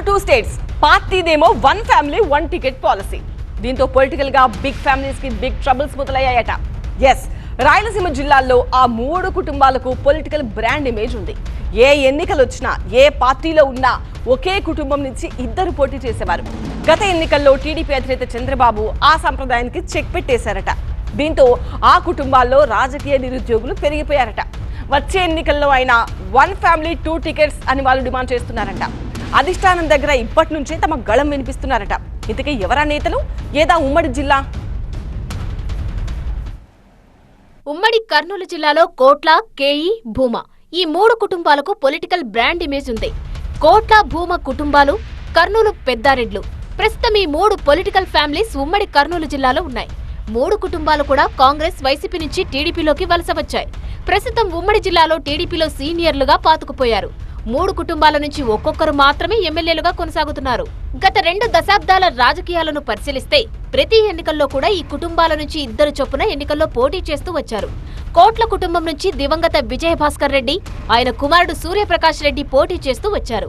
2 states పార్టీదేమో one family one ticket policy. దీంతో political గా బిగ్ ఫ్యామిలీస్ కి బిగ్ ట్రబుల్స్ మొదలయ్యాయట. ఎస్, రాయలసీమ జిల్లాల్లో ఆ 3 కుటుంబాలకు పొలిటికల్ బ్రాండ్ ఇమేజ్ ఉంది. ఏ ఎన్నికలు వచ్చినా ఏ పార్టీలో ఉన్నా ఒకే కుటుంబం నుంచి ఇద్దరు పోటీ చేసేవారు. గత ఎన్నికల్లో టీడీపీ అధినేత చంద్రబాబు ఆ సంప్రదాయానికి చెక్ పెట్టేశారట. దీంతో ఆ కుటుంబాల్లో రాజకీయ నిరుద్యోగులు పెరిగిపోయారట. వచ్చే ఎన్నికల్లో అయినా వన్ ఫ్యామిలీ 2 టికెట్స్ అని వాళ్ళు డిమాండ్ చేస్తున్నారట. అధిష్టానం దగ్గర ఇప్పటి నుంచే తమ గళం వినిపిస్తున్నారట. ఇంతకీ ఎవరా నేతలు? ఏదా ఉమ్మడి జిల్లా? ఉమ్మడి కర్నూలు జిల్లాలో కోట్ల, కేఈ, భూమ ఈ 3 కుటుంబాలకు పొలిటికల్ బ్రాండ్ ఇమేజ్ ఉంది. కోట్ల, భూమ కుటుంబాలు కర్నూలు పెద్దారెడ్లు. ప్రస్తుతం ఈ 3 పొలిటికల్ ఫ్యామిలీస్ ఉమ్మడి కర్నూలు జిల్లాలో ఉన్నాయి. 3 కుటుంబాలు కూడా కాంగ్రెస్, వైసీపీ నుంచి టీడీపీలోకి వలస వచ్చాయి. ప్రస్తుతం ఉమ్మడి జిల్లాలో టీడీపీలో సీనియర్లుగా పాతుకుపోయారు. 3 కుటుంబాల నుంచి ఒక్కొక్కరు మాత్రమే ఎమ్మెల్యేలుగా కొనసాగుతున్నారు. గత 2 దశాబ్దాల రాజకీయాలను పరిశీలిస్తే ప్రతి ఎన్నికల్లో కూడా ఈ కుటుంబాల నుంచి ఇద్దరు చొప్పున ఎన్నికల్లో పోటీ చేస్తూ వచ్చారు. కోట్ల కుటుంబం నుంచి దివంగత విజయభాస్కర్ రెడ్డి, ఆయన కుమారుడు సూర్యప్రకాష్ రెడ్డి పోటీ చేస్తూ వచ్చారు.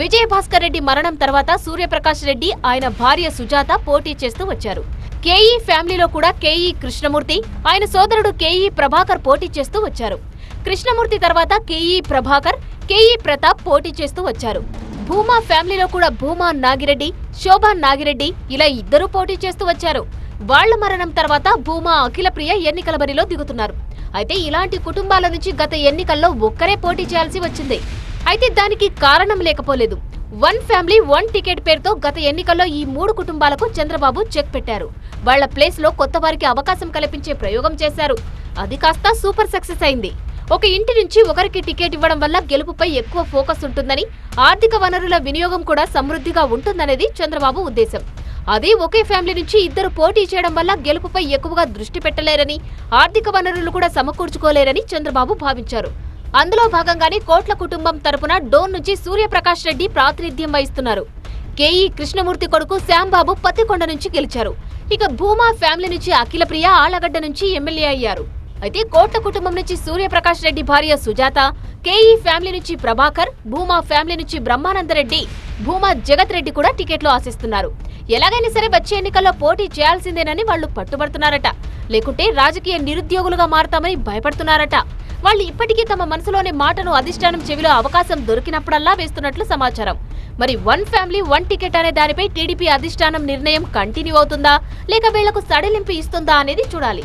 విజయభాస్కర్ రెడ్డి మరణం తర్వాత సూర్యప్రకాష్ రెడ్డి, ఆయన భార్య సుజాత పోటీ చేస్తూ వచ్చారు. కేఈ ఫ్యామిలీలో కూడా కేఈ కృష్ణమూర్తి, ఆయన సోదరుడు కేఈ ప్రభాకర్ పోటీ చేస్తూ వచ్చారు. కృష్ణమూర్తి తర్వాత కేఈ ప్రభాకర్, కేఈ ప్రతాప్ పోటీ చేస్తూ వచ్చారు. భూమా ఫ్యామిలీలో కూడా భూమా నాగిరెడ్డి, శోభా నాగిరెడ్డి ఇలా ఇద్దరూ పోటీ చేస్తూ వచ్చారు. వాళ్ల మరణం తర్వాత భూమా అఖిలప్రియ ఎన్నికల బరిలో దిగుతున్నారు. అయితే ఇలాంటి కుటుంబాల నుంచి గత ఎన్నికల్లో ఒక్కరే పోటీ చేయాల్సి వచ్చింది. అయితే దానికి కారణం లేకపోలేదు. వన్ ఫ్యామిలీ వన్ టికెట్ పేరుతో గత ఎన్నికల్లో ఈ 3 కుటుంబాలకు చంద్రబాబు చెక్ పెట్టారు. వాళ్ల ప్లేస్ లో కొత్త వారికి అవకాశం కల్పించే ప్రయోగం చేశారు. అది కాస్త సూపర్ సక్సెస్ అయింది. ఒక ఇంటి నుంచి ఒకరికి టికెట్ ఇవ్వడం వల్ల గెలుపుపై ఎక్కువ ఫోకస్ ఉంటుందని, ఆర్థిక వనరుల వినియోగం కూడా సమృద్ధిగా ఉంటుందనేది చంద్రబాబు ఉద్దేశం. అదే ఒకే ఫ్యామిలీ నుంచి ఇద్దరు పోటీ చేయడం వల్ల గెలుపుపై ఎక్కువగా దృష్టి పెట్టలేరని, ఆర్థిక వనరులు కూడా సమకూర్చుకోలేరని చంద్రబాబు భావించారు. అందులో భాగంగానే కోట్ల కుటుంబం తరపున డోన్ నుంచి సూర్యప్రకాష్ రెడ్డి ప్రాతినిధ్యం వహిస్తున్నారు. కేఈ కృష్ణమూర్తి కొడుకు శ్యాంబాబు పత్తికొండ నుంచి గెలిచారు. ఇక భూమా ఫ్యామిలీ నుంచి అఖిలప్రియ ఆళ్లగడ్డ నుంచి ఎమ్మెల్యే అయ్యారు. అయితే కోట్ల కుటుంబం నుంచి సూర్యప్రకాష్ రెడ్డి భార్య సుజాత, కేఈ ఫ్యామిలీ నుంచి ప్రభాకర్, భూమా ఫ్యామిలీ నుంచి బ్రహ్మానందరెడ్డి, భూమా జగత్ రెడ్డి కూడా టికెట్లు ఆశిస్తున్నారు. ఎలాగైనా సరే వచ్చే ఎన్నికల్లో పోటీ చేయాల్సిందేనని వాళ్లు పట్టుబడుతున్నారట. లేకుంటే రాజకీయ నిరుద్యోగులుగా మారతామని భయపడుతున్నారట. వాళ్ళు ఇప్పటికీ తమ మనసులోని మాటను అధిష్టానం చెవిలో అవకాశం దొరికినప్పుడల్లా వేస్తున్నట్లు సమాచారం. మరి వన్ ఫ్యామిలీ వన్ టికెట్ అనే దానిపై టీడీపీ అధిష్టానం నిర్ణయం కంటిన్యూ అవుతుందా, లేక వీళ్లకు సడలింపు ఇస్తుందా అనేది చూడాలి.